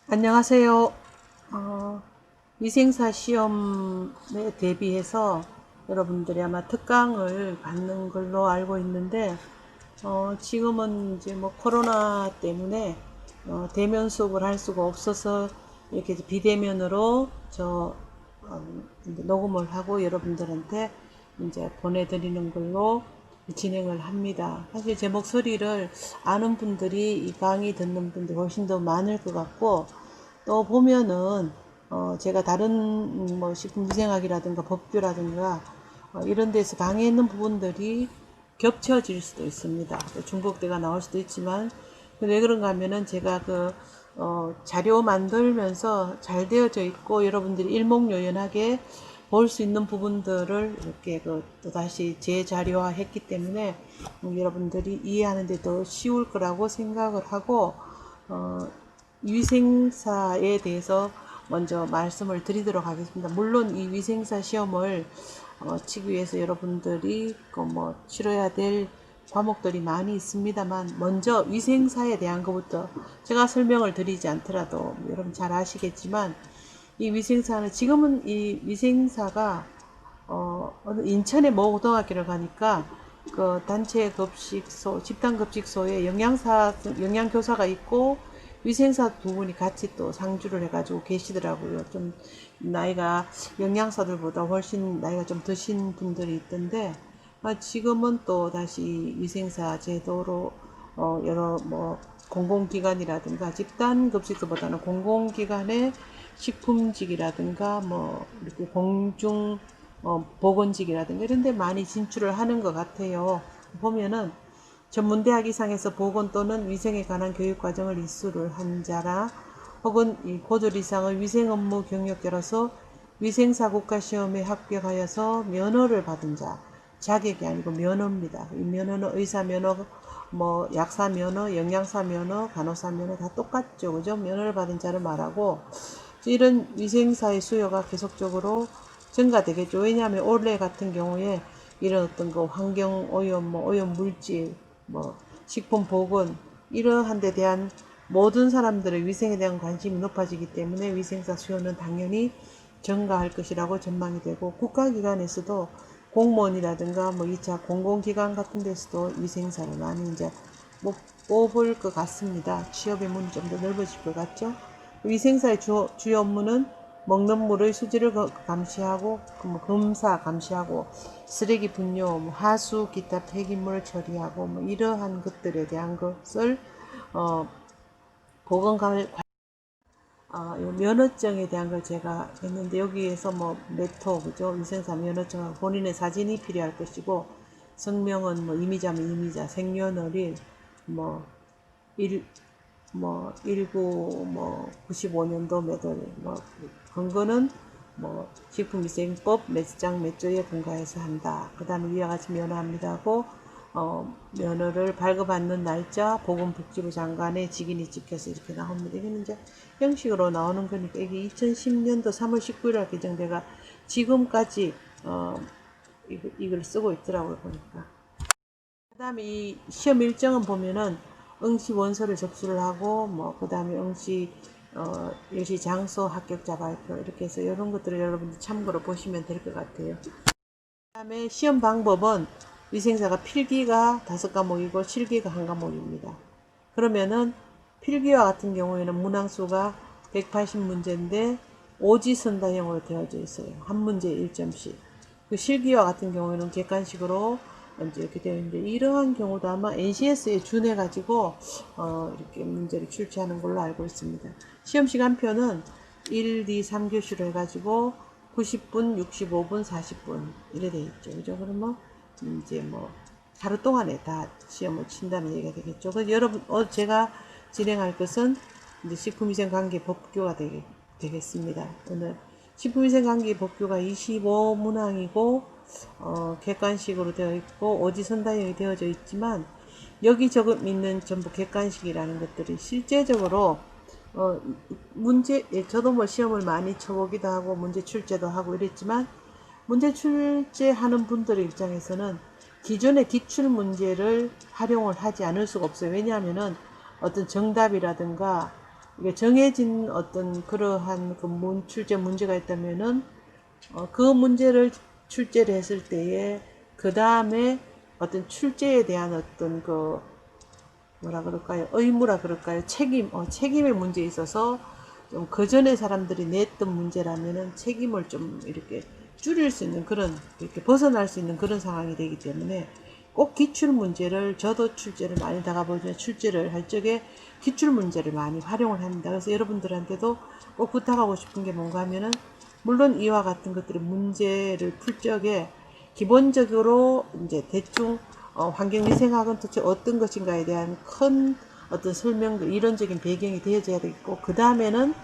안녕하세요. 어, 위생사 시험에 대비해서 여러분들이 아마 특강을 받는 걸로 알고 있는데, 지금은 이제 뭐 코로나 때문에 대면 수업을 할 수가 없어서 이렇게 비대면으로 이제 녹음을 하고 여러분들한테 이제 보내드리는 걸로 진행을 합니다. 사실 제 목소리를 아는 분들이 이 강의 듣는 분들이 훨씬 더 많을 것 같고, 또 보면은 제가 다른 뭐 식품위생학이라든가 법규라든가 이런 데서 강의했는 부분들이 겹쳐질 수도 있습니다. 중복대가 나올 수도 있지만 왜 그런가 하면은 제가 자료 만들면서 잘 되어져 있고 여러분들이 일목요연하게 볼 수 있는 부분들을 이렇게 또다시 재자료화 했기 때문에 여러분들이 이해하는 데 더 쉬울 거라고 생각을 하고, 어, 위생사에 대해서 먼저 말씀을 드리도록 하겠습니다. 물론 이 위생사 시험을 치기 위해서 여러분들이 치러야 될 과목들이 많이 있습니다만, 먼저 위생사에 대한 것부터 제가 설명을 드리지 않더라도 여러분 잘 아시겠지만, 이 위생사는 지금은 이 위생사가 어느 인천의 모 고등학교를 가니까 그 단체 급식소, 집단 급식소에 영양교사가 있고 위생사 두 분이 같이 또 상주를 해가지고 계시더라고요. 좀 나이가 영양사들보다 훨씬 나이가 좀 드신 분들이 있던데, 지금은 또 다시 위생사 제도로 여러 뭐 공공기관이라든가 집단 급식소보다는 공공기관의 식품직이라든가 뭐 이렇게 공중 보건직이라든가 이런 데 많이 진출을 하는 것 같아요. 보면은 전문대학 이상에서 보건 또는 위생에 관한 교육과정을 이수를 한 자라, 혹은 이 고졸 이상의 위생업무 경력자로서 위생사 국가시험에 합격하여서 면허를 받은 자, 자격이 아니고 면허입니다. 이 면허는 의사 면허, 뭐 약사 면허, 영양사 면허, 간호사 면허 다 똑같죠, 그죠? 면허를 받은 자를 말하고, 이런 위생사의 수요가 계속적으로 증가되겠죠. 왜냐하면 올해 같은 경우에 이런 어떤 그 환경 오염, 뭐 오염 물질, 뭐 식품 보건 이러한 데 대한 모든 사람들의 위생에 대한 관심이 높아지기 때문에 위생사 수요는 당연히 증가할 것이라고 전망이 되고, 국가기관에서도 공무원이라든가 뭐 2차 공공기관 같은 데서도 위생사를 많이 이제 못 뽑을 것 같습니다. 취업의 문이 좀 더 넓어질 것 같죠. 위생사의 주요 업무는 먹는 물의 수질을 감시하고, 뭐 검사 감시하고, 쓰레기 분뇨, 뭐 하수, 기타 폐기물 처리하고, 뭐 이러한 것들에 대한 것을 어, 보건 면허증에 대한 걸 제가 했는데, 여기에서 뭐 메토, 그죠? 위생사 면허증은 본인의 사진이 필요할 것이고, 성명은 뭐 이미자면 이미자, 생년월일, 뭐 일, 뭐 19, 뭐 95년도 몇월, 뭐 근거는 뭐 식품위생법 몇 장 몇 조에 분가해서 한다. 그 다음에 위와 같이 면허합니다 하고, 면허를 발급받는 날짜 보건복지부 장관의 직인이 찍혀서 이렇게 나옵니다. 이거는 이제 형식으로 나오는 거니까, 이게 2010년도 3월 19일 개정돼가 지금까지 이걸 쓰고 있더라고요, 보니까. 그 다음에 이 시험 일정은 보면은 응시 원서를 접수를 하고, 뭐 그 다음에 응시 일시 장소, 합격자 발표, 이렇게 해서 이런 것들을 여러분들 참고로 보시면 될 것 같아요. 그 다음에 시험 방법은 위생사가 필기가 5과목이고 실기가 1과목입니다. 그러면은 필기와 같은 경우에는 문항수가 180문제인데 오지선다형으로 되어져 있어요. 한 문제 1점씩. 그 실기와 같은 경우에는 객관식으로 이제 이렇게 되어 있는데, 이러한 경우도 아마 NCS에 준해 가지고 이렇게 문제를 출제하는 걸로 알고 있습니다. 시험 시간표는 1, 2, 3교시로 해가지고 90분, 65분, 40분 이래 돼 있죠. 그죠? 그러면 이제 뭐 하루 동안에 다 시험을 친다는 얘기가 되겠죠. 그래서 여러분, 제가 진행할 것은 이제 식품위생관계 법규가 되겠습니다. 오늘 식품위생관계 법규가 25문항이고, 객관식으로 되어 있고, 오지선다형이 되어져 있지만, 여기 적음 있는 전부 객관식이라는 것들이 실제적으로 문제, 저도 뭐 시험을 많이 쳐보기도 하고 문제 출제도 하고 이랬지만, 문제 출제하는 분들의 입장에서는 기존의 기출 문제를 활용을 하지 않을 수가 없어요. 왜냐하면은 어떤 정답이라든가 이게 정해진 어떤 그러한 그 출제 문제가 있다면은 그 문제를 출제를 했을 때에 그 다음에 어떤 출제에 대한 어떤 그 뭐라 그럴까요? 의무라 그럴까요? 책임의 문제에 있어서 좀 그전에 사람들이 냈던 문제라면은 책임을 좀 이렇게 줄일 수 있는 그런, 이렇게 벗어날 수 있는 그런 상황이 되기 때문에 꼭 기출 문제를, 저도 출제를 많이 나가보지만 출제를 할 적에 기출 문제를 많이 활용을 합니다. 그래서 여러분들한테도 꼭 부탁하고 싶은 게 뭔가 하면은, 물론 이와 같은 것들의 문제를 풀 적에 기본적으로 이제 대충 환경위생학은 도대체 어떤 것인가에 대한 큰 어떤 설명들, 이론적인 배경이 되어져야 되겠고, 그 다음에는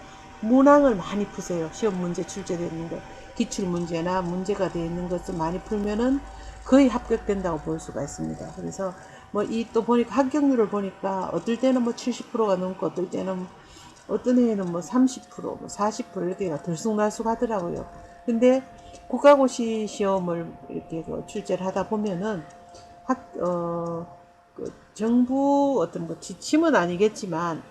문항을 많이 푸세요. 시험 문제 출제되는 거, 기출 문제나 문제가 되어 있는 것을 많이 풀면은 거의 합격된다고 볼 수가 있습니다. 그래서 뭐 이 또 보니까 합격률을 보니까 어떨 때는 뭐 70%가 넘고 어떨 때는 어떤 해에는 뭐 30%, 뭐 40% 이렇게가 들쑥날쑥 하더라고요. 근데 국가고시 시험을 이렇게 출제를 하다 보면은 그 정부 어떤 뭐 지침은 아니겠지만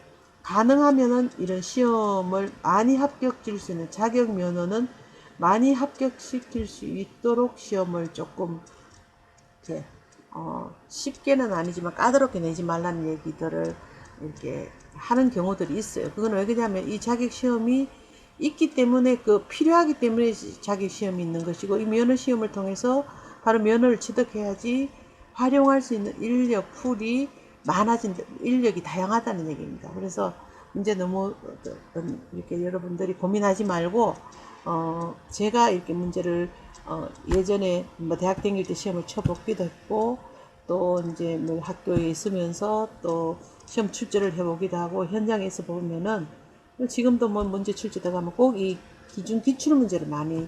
가능하면은 이런 시험을 많이 합격시킬 수 있는 자격 면허는 많이 합격시킬 수 있도록 시험을 조금 이렇게 쉽게는 아니지만 까다롭게 내지 말라는 얘기들을 이렇게 하는 경우들이 있어요. 그건 왜 그러냐면 이 자격 시험이 있기 때문에 그 필요하기 때문에 자격 시험이 있는 것이고, 이 면허 시험을 통해서 바로 면허를 취득해야지 활용할 수 있는 인력 풀이 많아진다, 인력이 다양하다는 얘기입니다. 그래서 이제 너무 이렇게 여러분들이 고민하지 말고 제가 이렇게 문제를 예전에 뭐 대학 다닐 때 시험을 쳐보기도 했고, 또 이제 뭐 학교에 있으면서 또 시험 출제를 해보기도 하고, 현장에서 보면은 지금도 뭐 문제 출제 들어가면 꼭 이 기출 문제를 많이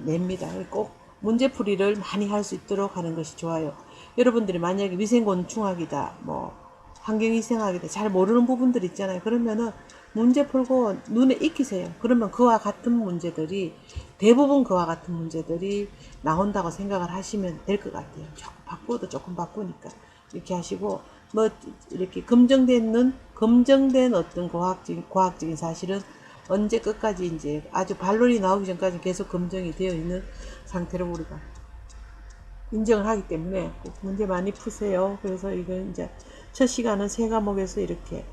냅니다. 꼭 문제풀이를 많이 할 수 있도록 하는 것이 좋아요. 여러분들이 만약에 위생곤충학이다, 뭐 환경위생학이다 잘 모르는 부분들 있잖아요. 그러면은 문제 풀고 눈에 익히세요. 그러면 그와 같은 문제들이, 대부분 그와 같은 문제들이 나온다고 생각을 하시면 될 것 같아요. 조금 바꾸어도 조금 바꾸니까 이렇게 하시고, 뭐 이렇게 검증된 어떤 과학적인 사실은 언제 끝까지 이제 아주 반론이 나오기 전까지 계속 검증이 되어 있는 상태로 우리가 인정을 하기 때문에 꼭 문제 많이 푸세요. 그래서 이건 이제 첫 시간은 세 과목에서 이렇게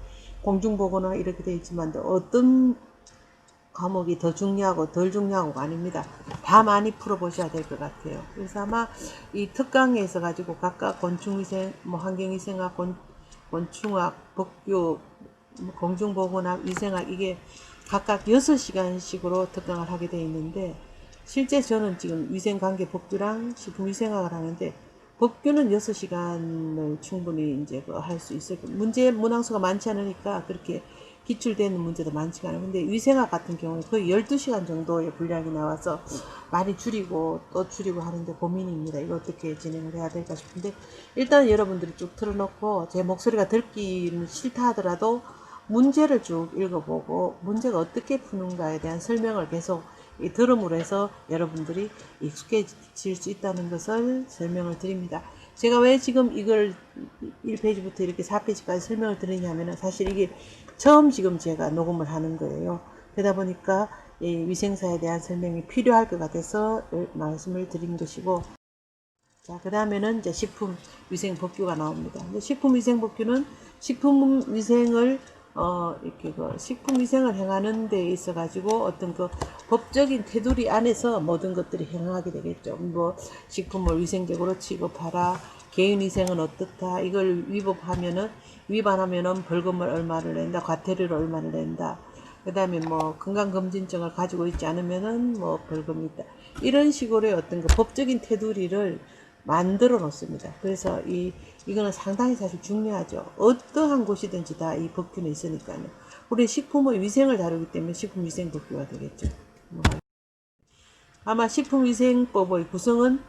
공중보거나 이렇게 되어 있지만 어떤 과목이 더 중요하고 덜 중요하고가 아닙니다. 다 많이 풀어보셔야 될 것 같아요. 그래서 아마 이 특강에 있어 가지고 각각 곤충위생, 뭐 환경위생학, 곤충학, 법규, 공중보건학, 위생학, 이게 각각 6시간씩으로 특강을 하게 되어 있는데, 실제 저는 지금 위생관계법규랑 식품위생학을 하는데, 법규는 6시간을 충분히 이제 할 수 있을 거예요. 문항수가 많지 않으니까 그렇게 기출되는 문제도 많지가 않아요. 근데 위생학 같은 경우에 거의 12시간 정도의 분량이 나와서 많이 줄이고 또 줄이고 하는데 고민입니다. 이거 어떻게 진행을 해야 될까 싶은데, 일단 여러분들이 쭉 틀어놓고 제 목소리가 듣기는 싫다 하더라도 문제를 쭉 읽어보고 문제가 어떻게 푸는가에 대한 설명을 계속 들음으로 해서 여러분들이 익숙해질 수 있다는 것을 설명을 드립니다. 제가 왜 지금 이걸 1페이지부터 이렇게 4페이지까지 설명을 드리냐면, 사실 이게 처음 지금 제가 녹음을 하는 거예요. 그러다 보니까 위생사에 대한 설명이 필요할 것 같아서 말씀을 드린 것이고, 자, 그 다음에는 이제 식품위생법규가 나옵니다. 근데 식품위생법규는 식품위생을 이렇게 식품위생을 행하는 데 있어 가지고 어떤 그 법적인 테두리 안에서 모든 것들이 행하게 되겠죠. 뭐 식품을 위생적으로 취급하라, 개인위생은 어떻다, 이걸 위반하면은 벌금을 얼마를 낸다, 과태료를 얼마를 낸다. 그 다음에 뭐 건강검진증을 가지고 있지 않으면은 뭐 벌금이 있다. 이런 식으로의 어떤 그 법적인 테두리를 만들어 놓습니다. 그래서 이거는 상당히 사실 중요하죠. 어떠한 곳이든지 다 이 법규는 있으니까요. 우리 식품의 위생을 다루기 때문에 식품위생법규가 되겠죠. 아마 식품위생법의 구성은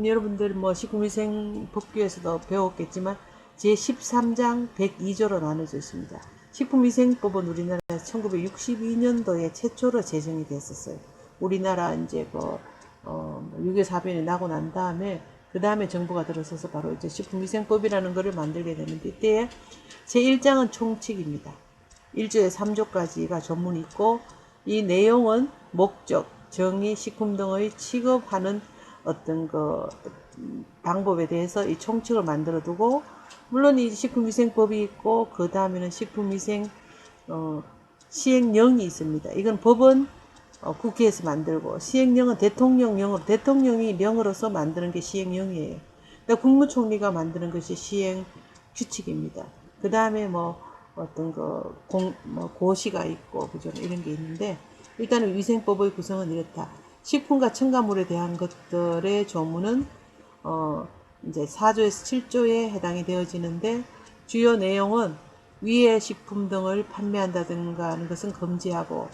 여러분들 뭐 식품위생법규에서도 배웠겠지만 제13장 102조로 나눠져 있습니다. 식품위생법은 우리나라에서 1962년도에 최초로 제정이 됐었어요. 우리나라 이제 6.25 사변이 나고 난 다음에 그 다음에 정부가 들어서서 바로 이제 식품위생법이라는 것을 만들게 되는데, 이때에 제1장은 총칙입니다. 1조에 3조까지가 조문이 있고, 이 내용은 목적, 정의, 식품 등의 취급하는 어떤 그 방법에 대해서 이 총칙을 만들어 두고, 물론 이 식품위생법이 있고 그 다음에는 식품위생 시행령이 있습니다. 이건 법은 국회에서 만들고, 시행령은 대통령령으로, 대통령이 명으로서 만드는 게 시행령이에요. 그러니까 국무총리가 만드는 것이 시행 규칙입니다. 그 다음에 뭐 어떤 고시가 있고, 그죠? 이런 게 있는데, 일단은 위생법의 구성은 이렇다. 식품과 첨가물에 대한 것들의 조문은 이제 4조에서 7조에 해당이 되어지는데, 주요 내용은 위의 식품 등을 판매한다든가 하는 것은 금지하고,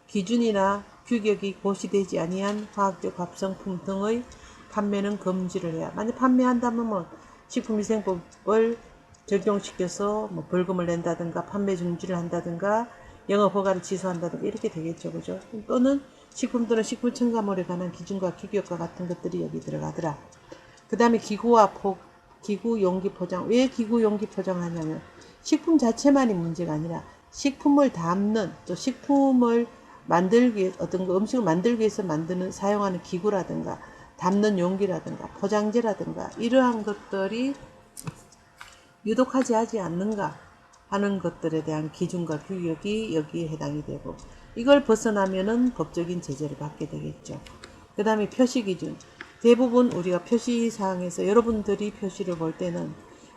기준이나 규격이 고시되지 아니한 화학적 합성품 등의 판매는 금지를 해야. 만약 판매한다면 뭐 식품위생법을 적용시켜서 뭐 벌금을 낸다든가 판매 중지를 한다든가 영업 허가를 취소한다든가 이렇게 되겠죠, 그죠? 또는 식품 또는 식품 첨가물에 관한 기준과 규격과 같은 것들이 여기 들어가더라. 그 다음에 기구 용기 포장. 왜 기구 용기 포장하냐면, 식품 자체만이 문제가 아니라 식품을 담는, 또 식품을 만들기, 어떤 음식을 만들기 위해서 사용하는 기구라든가 담는 용기라든가 포장재라든가 이러한 것들이 유독하지 하지 않는가 하는 것들에 대한 기준과 규격이 여기에 해당이 되고, 이걸 벗어나면은 법적인 제재를 받게 되겠죠. 그 다음에 표시 기준. 대부분 우리가 표시사항에서 여러분들이 표시를 볼 때는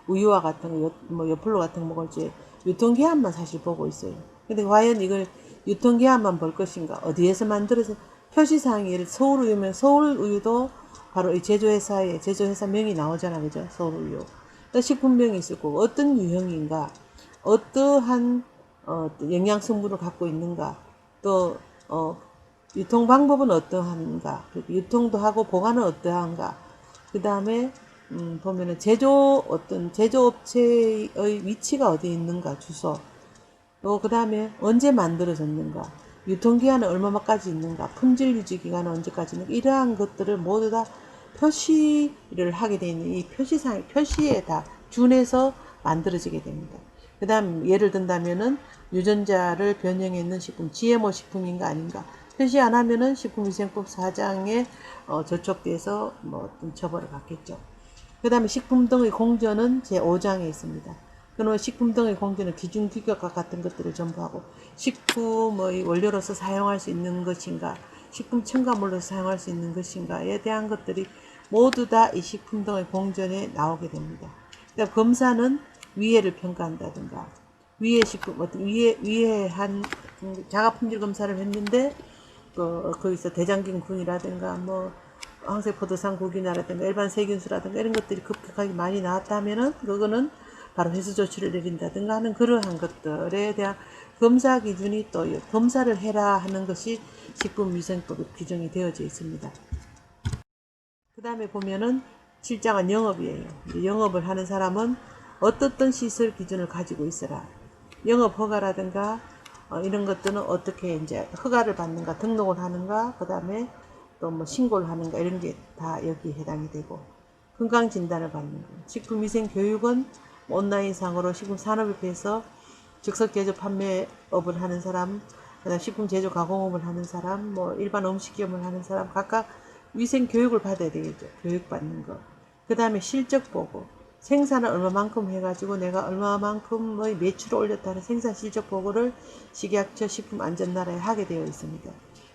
우유와 같은 거, 뭐 요플로 같은 거 먹을 때 유통기한만 사실 보고 있어요. 근데 과연 이걸 유통기한만 볼 것인가? 어디에서 만들어서, 표시사항이 예를 서울우유면 서울우유도 바로 이 제조회사명이 나오잖아, 그죠? 서울우유. 또 식품명이 있을 거고, 어떤 유형인가, 어떠한 영양성분을 갖고 있는가, 또 유통 방법은 어떠한가, 유통도 하고 보관은 어떠한가, 그 다음에 보면은 제조업체의 위치가 어디에 있는가, 주소, 또 그 다음에 언제 만들어졌는가, 유통기한은 얼마만까지 있는가, 품질 유지 기간은 언제까지 있는가, 이러한 것들을 모두 다 표시를 하게 되어 있는 이 표시에 다 준해서 만들어지게 됩니다. 그 다음 예를 든다면은 유전자를 변형했는 식품, GMO 식품인가 아닌가 표시 안 하면은 식품위생법 4장에 저촉돼서 뭐 어떤 처벌을 받겠죠. 그 다음에 식품 등의 공전은 제5장에 있습니다. 그러면 식품 등의 공전은 기준 규격과 같은 것들을 전부 하고, 식품의 원료로서 사용할 수 있는 것인가, 식품 첨가물로서 사용할 수 있는 것인가에 대한 것들이 모두 다 이 식품 등의 공전에 나오게 됩니다. 그러니까 검사는 위해를 평가한다든가, 위해 식품, 위해 한 자가 품질 검사를 했는데, 거기서 대장균군이라든가, 뭐, 황색포도상구균이라든가, 일반 세균수라든가, 이런 것들이 급격하게 많이 나왔다면은, 그거는 바로 회수 조치를 내린다든가 하는 그러한 것들에 대한 검사 기준이 또 검사를 해라 하는 것이 식품위생법에 규정이 되어져 있습니다. 그 다음에 보면은 7장은 영업이에요. 영업을 하는 사람은 어떻든 시설 기준을 가지고 있어라. 영업 허가라든가 이런 것들은 어떻게 이제 허가를 받는가, 등록을 하는가, 그 다음에 또 뭐 신고를 하는가, 이런 게 다 여기에 해당이 되고, 건강 진단을 받는 거. 식품위생 교육은 온라인상으로 식품산업협회에서 즉석 제조 판매업을 하는 사람, 그다음 식품 제조 가공업을 하는 사람, 뭐 일반 음식점을 하는 사람 각각 위생 교육을 받아야 되겠죠. 교육받는 거. 그 다음에 실적 보고, 생산을 얼마만큼 해가지고 내가 얼마만큼의 매출을 올렸다는 생산 실적 보고를 식약처 식품안전나라에 하게 되어 있습니다.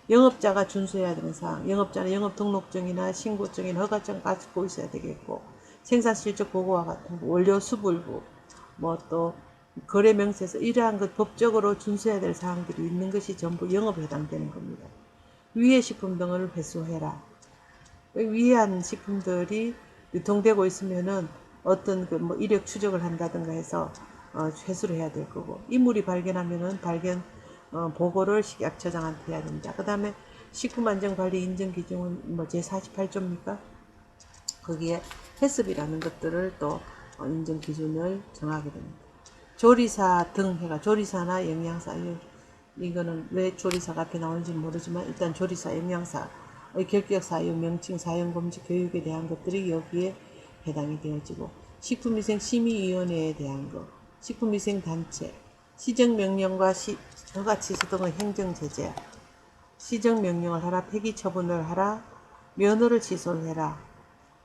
영업자가 준수해야 되는 사항, 영업자는 영업 등록증이나 신고증이나 허가증 가지고 있어야 되겠고, 생산 실적 보고와 같은 거, 원료 수불부, 뭐 또 거래 명세서, 이러한 것 법적으로 준수해야 될 사항들이 있는 것이 전부 영업에 해당되는 겁니다. 위해 식품 등을 회수해라. 위해한 식품들이 유통되고 있으면은 어떤 뭐 이력 추적을 한다든가 해서 회수를 해야 될 거고, 이물이 발견하면은 발견 보고를 식약처장한테 해야 됩니다. 그 다음에 식품안전관리 인증기준은 뭐 제48조입니까? 거기에 해습이라는 것들을 또 인증기준을 정하게 됩니다. 조리사 등 해가, 조리사나 영양사, 이거는 왜 조리사가 앞에 나오는지 모르지만 일단 조리사, 영양사의 결격 사유, 명칭, 사용금지, 교육에 대한 것들이 여기에 해당이 되어지고, 식품위생심의위원회에 대한 거, 식품위생단체, 시정명령과 허가취소 등의 행정제재, 시정명령을 하라, 폐기처분을 하라, 면허를 취소를 해라,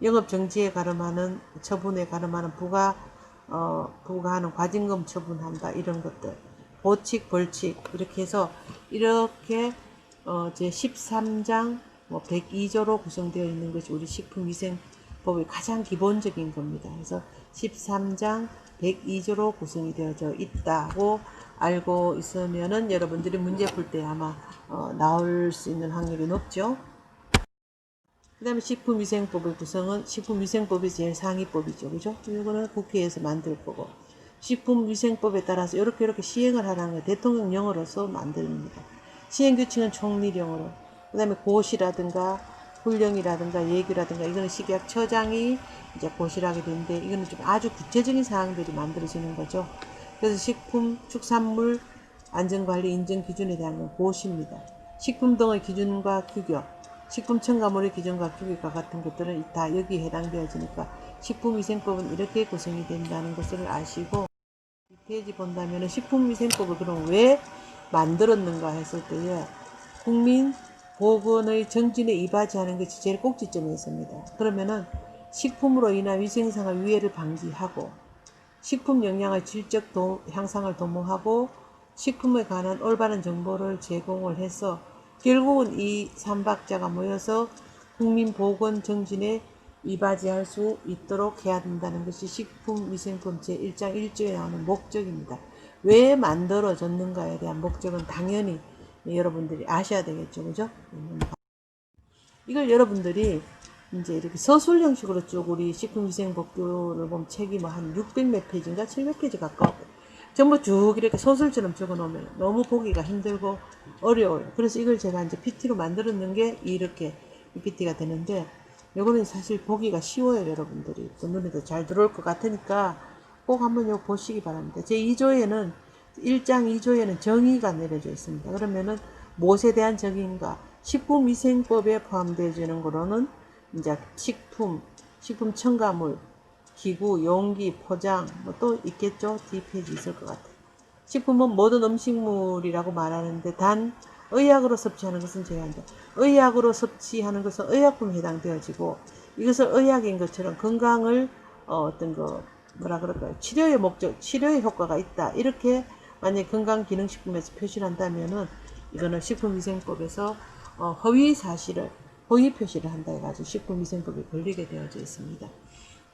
영업정지에 가름하는 처분에 가름하는 부과하는 과징금 처분한다, 이런 것들, 보칙, 벌칙, 이렇게 해서 이렇게 제 13장 102조로 구성되어 있는 것이 우리 식품위생법의 가장 기본적인 겁니다. 그래서 13장 102조로 구성이 되어져 있다고 알고 있으면은 여러분들이 문제 풀 때 아마 나올 수 있는 확률이 높죠. 그 다음에 식품위생법의 구성은 식품위생법이 제일 상위법이죠. 그죠? 이거는 국회에서 만들 거고, 식품위생법에 따라서 이렇게 시행을 하라는 거 대통령령으로서 만듭니다. 시행규칙은 총리령으로, 그 다음에 고시라든가 훈령이라든가 예규라든가 이거는 식약처장이 이제 고시를 하게 되는데, 이거는 좀 아주 구체적인 사항들이 만들어지는 거죠. 그래서 식품, 축산물 안전관리 인증 기준에 대한 건 고시입니다. 식품 등의 기준과 규격, 식품 첨가물의 기준과 규격과 같은 것들은 다 여기에 해당되어지니까 식품위생법은 이렇게 구성이 된다는 것을 아시고, 이 페이지 본다면 식품위생법을 그럼 왜 만들었는가 했을 때에 국민 보건의 정진에 이바지하는 것이 제일 꼭지점에 있습니다. 그러면은 식품으로 인한 위생상의 위해를 방지하고, 식품 영양의 질적 향상을 도모하고, 식품에 관한 올바른 정보를 제공을 해서 결국은 이 삼박자가 모여서 국민 보건 정진에 이바지할 수 있도록 해야 된다는 것이 식품위생법 제1장 1조에 나오는 목적입니다. 왜 만들어졌는가에 대한 목적은 당연히 여러분들이 아셔야 되겠죠. 그죠? 이걸 여러분들이 이제 이렇게 서술 형식으로 쭉 우리 식품위생법규를 보면 책이 뭐 한 600몇 페이지인가 700페이지 가까워. 전부 쭉 이렇게 소설처럼 적어 놓으면 너무 보기가 힘들고 어려워요. 그래서 이걸 제가 이제 PT로 만들었는 게 이렇게 PPT가 되는데, 요거는 사실 보기가 쉬워요. 여러분들이 또 눈에도 잘 들어올 것 같으니까 꼭 한번 이거 보시기 바랍니다. 제 2조에는 1장 2조에는 정의가 내려져 있습니다. 그러면은 무엇에 대한 정의인가? 식품위생법에 포함되어지는 거로는 이제 식품 첨가물, 기구, 용기, 포장 뭐 또 있겠죠. 뒷페이지 있을 것 같아요. 식품은 모든 음식물이라고 말하는데 단 의약으로 섭취하는 것은 제외한다. 의약으로 섭취하는 것은 의약품에 해당되어지고, 이것을 의약인 것처럼 건강을 어떤 거 뭐라 그럴까요? 치료의 목적, 치료의 효과가 있다. 이렇게 만약에 건강기능식품에서 표시를 한다면은 이거는 식품위생법에서 허위 사실을 허위 표시를 한다 해가지고 식품위생법에 걸리게 되어져 있습니다.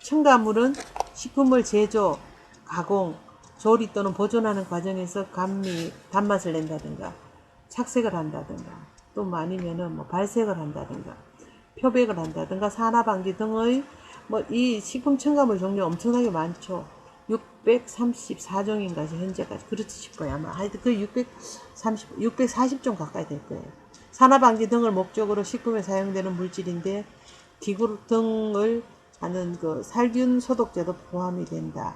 첨가물은 식품을 제조, 가공, 조리 또는 보존하는 과정에서 감미, 단맛을 낸다든가 착색을 한다든가 또 아니면은 뭐 발색을 한다든가 표백을 한다든가 산화방지 등의 이 식품 첨가물 종류 엄청나게 많죠. 634종인가 현재까지 그렇지 싶어요. 아마 하여튼 그 640종 가까이 될 거예요. 산화방지 등을 목적으로 식품에 사용되는 물질인데 기구 등을 하는 그 살균 소독제도 포함이 된다.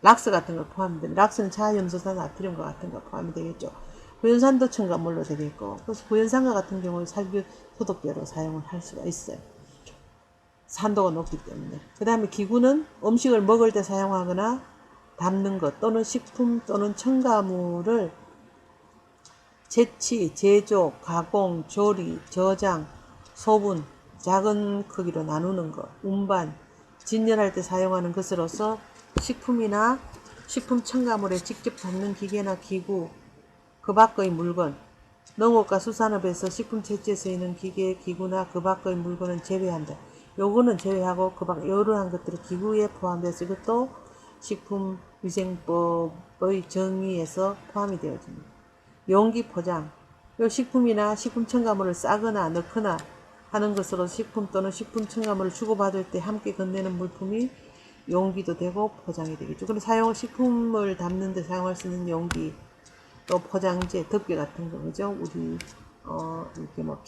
락스 같은 거 포함이 됩니다. 락스는 차염소산 나트륨과 같은 거 포함이 되겠죠. 구연산도 첨가물로 되겠고, 그래서 구연산과 같은 경우에 살균 소독제로 사용을 할 수가 있어요. 산도가 높기 때문에. 그 다음에 기구는 음식을 먹을 때 사용하거나 담는 것 또는 식품 또는 첨가물을 채취, 제조, 가공, 조리, 저장, 소분, 작은 크기로 나누는 것, 운반, 진열할 때 사용하는 것으로서 식품이나 식품 첨가물에 직접 닿는 기계나 기구, 그 밖의 물건, 농업과 수산업에서 식품 채취에 쓰이는 기계, 기구나 그 밖의 물건은 제외한다. 요거는 제외하고 그 밖 이러한 것들이 기구에 포함돼서 이것도 식품위생법의 정의에서 포함이 되어집니다. 용기 포장, 요 식품이나 식품 첨가물을 싸거나 넣거나 하는 것으로 식품 또는 식품 첨가물을 주고받을 때 함께 건네는 물품이 용기도 되고 포장이 되겠죠. 그럼 식품을 담는 데 사용할 수 있는 용기, 또 포장재, 덮개 같은 거, 그죠? 우리 이렇게 뭐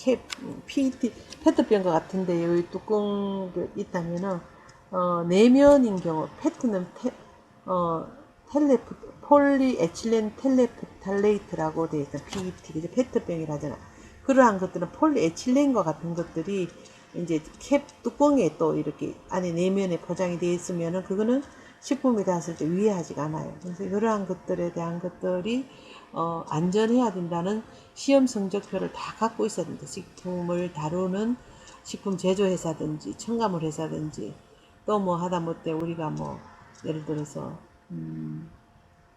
PET, 페트병과 같은데 여기 뚜껑 있다면은 내면인 경우 페트는 폴리에틸렌 텔레프탈레이트라고 되어 있던 PET, 그죠? 페트병이라잖아. 그러한 것들은 폴리에틸렌과 같은 것들이 이제 캡 뚜껑에 또 이렇게 안에 내면에 포장이 되어 있으면은 그거는 식품이 닿았을 때 위해하지가 않아요. 그래서 이러한 것들에 대한 것들이 안전해야 된다는 시험 성적표를 다 갖고 있어야 된다. 식품을 다루는 식품 제조회사든지 첨가물 회사든지 또 뭐 하다못해 우리가 뭐 예를 들어서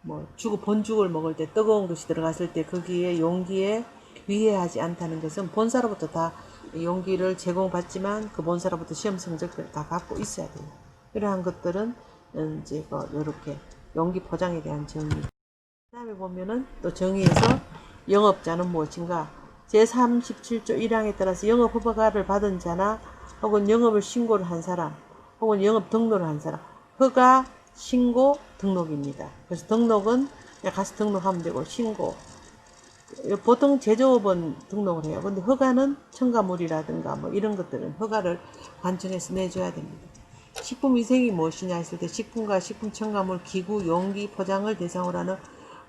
뭐 본죽을 먹을 때 뜨거운 것이 들어갔을 때 거기에 용기에 위해하지 않다는 것은 본사로부터 다 용기를 제공받지만 그 본사로부터 시험 성적표를 다 갖고 있어야 돼요. 이러한 것들은 이제 이렇게 용기 포장에 대한 정의. 그 다음에 보면은 또 정의에서 영업자는 무엇인가? 제37조 1항에 따라서 영업 허가를 받은 자나 혹은 영업을 신고를 한 사람 혹은 영업 등록을 한 사람, 허가, 신고, 등록입니다. 그래서 등록은 그냥 가서 등록하면 되고, 신고 보통 제조업은 등록을 해요. 근데 허가는 첨가물이라든가 뭐 이런 것들은 허가를 관청에서 내줘야 됩니다. 식품위생이 무엇이냐 했을 때 식품과 식품 첨가물, 기구, 용기, 포장을 대상으로 하는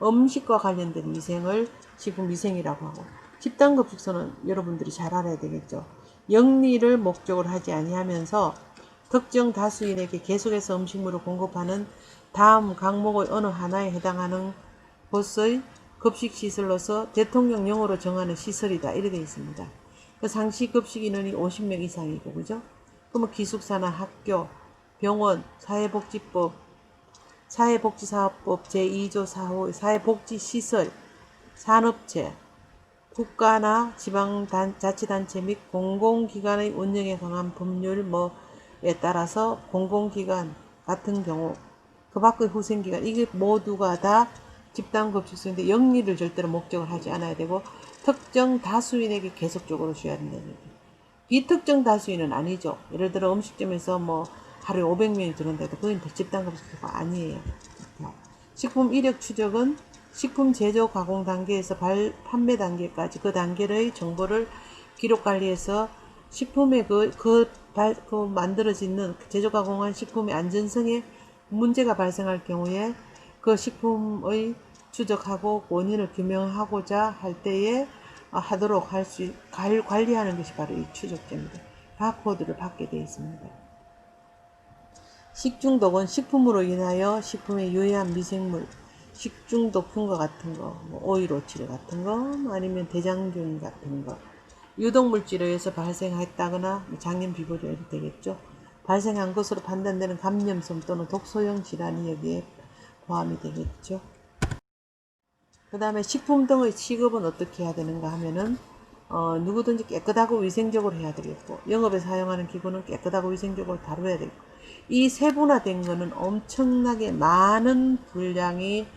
음식과 관련된 위생을 식품위생이라고 하고, 집단급식소는 여러분들이 잘 알아야 되겠죠. 영리를 목적으로 하지 아니하면서 특정 다수인에게 계속해서 음식물을 공급하는 다음 항목의 어느 하나에 해당하는 곳의 급식시설로서 대통령령으로 정하는 시설이다. 이래 되어 있습니다. 그 상시 급식 인원이 50명 이상이고, 그죠? 그러면 기숙사나 학교, 병원, 사회복지사업법 제2조 4호 사회복지시설, 산업체, 국가나 지방자치단체 및 공공기관의 운영에 관한 법률 뭐에 따라서 공공기관 같은 경우 그 밖의 후생기관 이게 모두가 다 집단급식소인데 영리를 절대로 목적을 하지 않아야 되고 특정 다수인에게 계속적으로 줘야 된다는 얘기예요. 비특정 다수인은 아니죠. 예를 들어 음식점에서 뭐 하루에 500명이 들어온다 해도 그건 집단급식소가 아니에요. 식품 이력 추적은 식품 제조 가공 단계에서 판매 단계까지 그 단계의 정보를 기록 관리해서 식품의 만들어지는 제조 가공한 식품의 안전성에 문제가 발생할 경우에 그 식품의 추적하고 원인을 규명하고자 할 때에 하도록 관리하는 것이 바로 이 추적제입니다. 바코드를 받게 되어 있습니다. 식중독은 식품으로 인하여 식품에 유해한 미생물, 식중독 흉과 같은 거, 뭐 오이로치료 같은 거, 아니면 대장균 같은 거, 유독물질에 의해서 발생했다거나 장염 비브리오 이렇게 되겠죠. 발생한 것으로 판단되는 감염성 또는 독소형 질환이 여기에 포함이 되겠죠. 그 다음에 식품 등의 취급은 어떻게 해야 되는가 하면은 누구든지 깨끗하고 위생적으로 해야 되겠고, 영업에 사용하는 기구는 깨끗하고 위생적으로 다뤄야 되겠고, 이 세분화된 거는 엄청나게 많은 분량이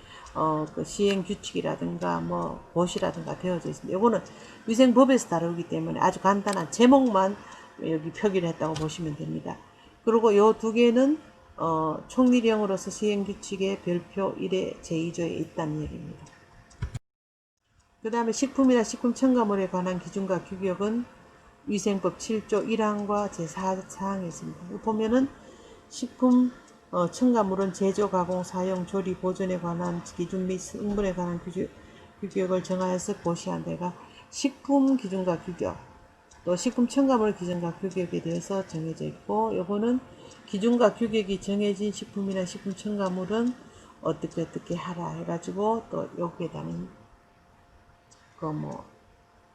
그 시행 규칙이라든가 뭐 고시라든가 되어져 있습니다. 이거는 위생법에서 다루기 때문에 아주 간단한 제목만 여기 표기를 했다고 보시면 됩니다. 그리고 요 두 개는 총리령으로서 시행 규칙의 별표 1의 제2조에 있다는 얘기입니다. 그 다음에 식품이나 식품 첨가물에 관한 기준과 규격은 위생법 7조 1항과 제4사항에 있습니다. 보면은 식품 첨가물은 제조, 가공, 사용, 조리, 보존에 관한 기준 및 성분에 관한 규격을 정하여서 고시한 데가 식품 기준과 규격, 또 식품 첨가물 기준과 규격에 대해서 정해져 있고, 요거는 기준과 규격이 정해진 식품이나 식품 첨가물은 어떻게 하라 해가지고 또 여기에 대한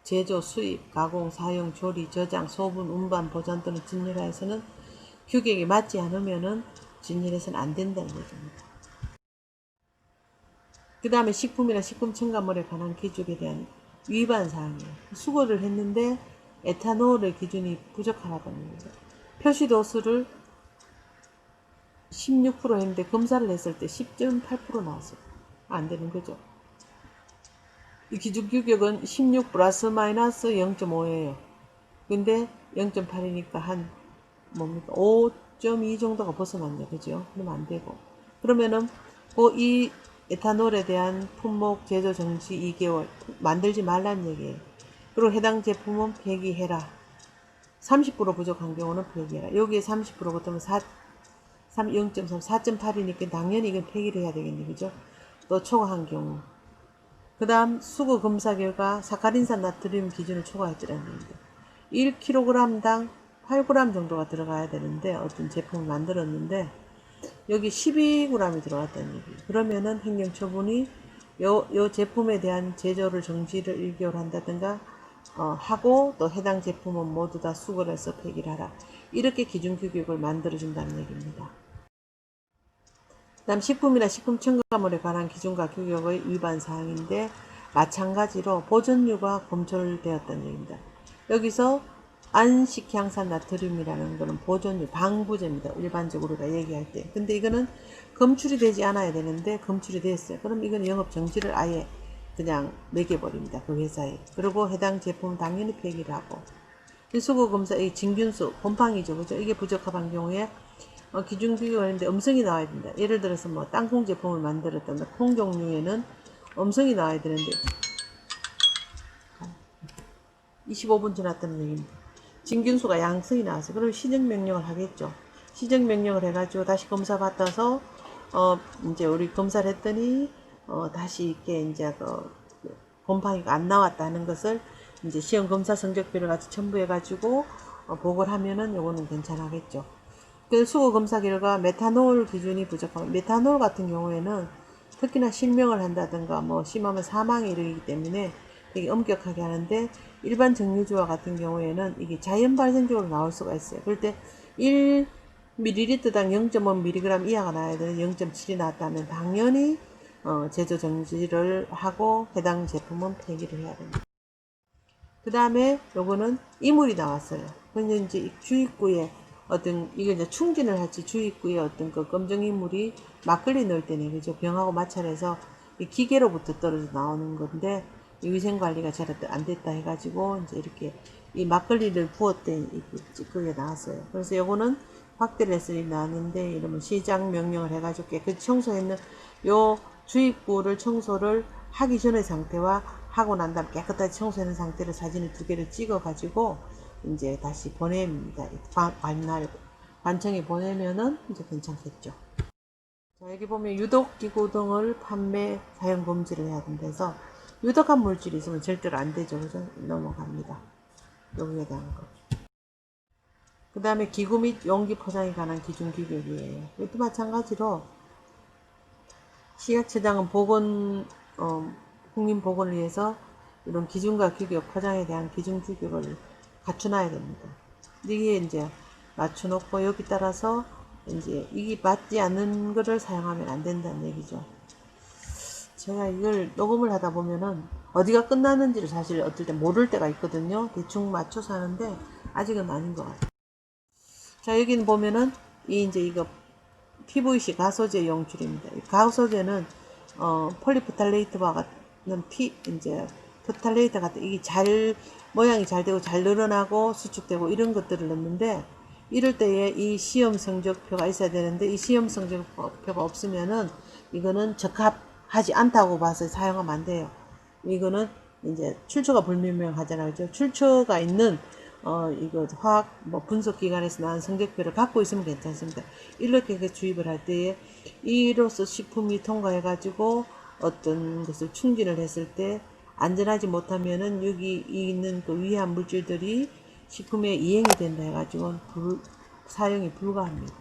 제조, 수입, 가공, 사용, 조리, 저장, 소분, 운반, 보관 또는 진열하여서는 규격이 맞지 않으면은 진열해서는 안 된다는 얘기입니다. 그 다음에 식품이나 식품 첨가물에 관한 기준에 대한 위반 사항이에요. 수거를 했는데 에탄올의 기준이 부족하다는 얘기죠. 표시 도수를 16% 했는데 검사를 했을 때 10.8% 나왔어요. 안 되는 거죠. 이 기준 규격은 16 플러스 마이너스 0.5예요. 근데 0.8이니까 한 5.2 정도가 벗어났네. 그죠? 그러면 안 되고. 그러면은 이 에탄올에 대한 품목 제조 정지 2개월 만들지 말란 얘기예요. 그리고 해당 제품은 폐기해라. 30% 부족한 경우는 폐기해라. 여기에 30% 붙으면 0.3, 4.8이니까 당연히 이건 폐기를 해야 되겠네. 그죠? 또 초과한 경우. 그 다음 수거 검사 결과 사카린산 나트륨 기준을 초과했더라는 얘기입니다. 1kg당 8g 정도가 들어가야 되는데 어떤 제품을 만들었는데 여기 12g이 들어갔다는 얘기. 그러면은 행정처분이 요 제품에 대한 제조를 정지를 1개월 한다든가 하고, 또 해당 제품은 모두 다 수거를 해서 폐기를 하라. 이렇게 기준 규격을 만들어 준다는 얘기입니다. 다음 식품이나 식품 첨가물에 관한 기준과 규격의 위반 사항인데, 마찬가지로 보존유가 검출되었다는 얘기입니다. 여기서 안식향산 나트륨이라는 거는 보존유, 방부제입니다. 일반적으로 다 얘기할 때. 근데 이거는 검출이 되지 않아야 되는데 검출이 됐어요. 그럼 이건 영업 정지를 아예 그냥 매겨버립니다. 그 회사에. 그리고 해당 제품 당연히 폐기를 하고. 수거 검사, 이 진균수, 곰팡이죠. 그죠? 이게 부적합한 경우에 기준 규격을 했는데 음성이 나와야 된다. 예를 들어서 뭐 땅콩 제품을 만들었다면 콩 종류에는 음성이 나와야 되는데 25분 지났다는 얘기입니다. 진균수가 양성이 나왔어요. 그럼 시정명령을 하겠죠. 시정명령을 해가지고 다시 검사 받아서 이제 우리 검사를 했더니 다시 이렇게 이제 곰팡이가 안 나왔다는 것을 이제 시험 검사 성적표를 같이 첨부해가지고 보고를 하면은 요거는 괜찮아겠죠. 그 수거 검사 결과 메탄올 기준이 부족하면, 메탄올 같은 경우에는 특히나 실명을 한다든가 뭐 심하면 사망에 이르기 때문에 되게 엄격하게 하는데, 일반 정유주와 같은 경우에는 이게 자연 발생적으로 나올 수가 있어요. 그럴 때 1ml당 0.5mg 이하가 나야 되는 0.7이 나왔다면 당연히 제조 정지를 하고 해당 제품은 폐기를 해야 됩니다. 그 다음에 요거는 이물이 나왔어요. 근데 이제 주입구에 이거 이제 충진을 할지 주입구에 그 검정 이물이 막걸리 넣을 때는, 그죠? 병하고 마찰해서 이 기계로부터 떨어져 나오는 건데, 이 위생 관리가 잘 안 됐다 해가지고, 이제 이렇게 이 막걸리를 부었더니 그게 나왔어요. 그래서 요거는 확대 레슨이 나왔는데, 이러면 시장 명령을 해가지고 깨끗이 청소했는 요 주입구를 청소를 하기 전의 상태와 하고 난 다음 깨끗하게 청소하는 상태로 사진을 2개를 찍어 가지고 이제 다시 보냅니다. 관청에 보내면은 이제 괜찮겠죠. 자, 여기 보면 유독기구 등을 판매 사용 금지를 해야 된다서 유독한 물질이 있으면 절대로 안 되죠. 그죠? 넘어갑니다. 여기에 대한 거. 그 다음에 기구 및 용기 포장에 관한 기준 규격이에요. 이것도 마찬가지로 시각처장은 국민보건을 위해서 이런 기준과 규격, 포장에 대한 기준 규격을 갖춰놔야 됩니다. 이게 이제 맞춰놓고 여기 따라서 이제 이게 맞지 않는 거를 사용하면 안 된다는 얘기죠. 제가 이걸 녹음을 하다 보면은 어디가 끝났는지를 사실 어떨 때 모를 때가 있거든요. 대충 맞춰서 하는데 아직은 아닌 것 같아요. 자, 여기는 보면은 이거 PVC 가소제 용출입니다. 가소제는 폴리프탈레이트와 같은 이제 프탈레이트 같은 이게 모양이 잘 되고 잘 늘어나고 수축되고 이런 것들을 넣는데, 이럴 때에 이 시험 성적표가 있어야 되는데 이 시험 성적표가 없으면은 이거는 적합하지 않다고 봐서 사용하면 안 돼요. 이거는 이제 출처가 불분명하잖아요. 그죠? 출처가 있는 이거 화학 분석 기관에서 나온 성적표를 갖고 있으면 괜찮습니다. 이렇게 주입을 할 때에 이로써 식품이 통과해 가지고 어떤 것을 충진을 했을 때 안전하지 못하면은 여기 있는 그 위한 물질들이 식품에 이행이 된다 해가지고 사용이 불가합니다.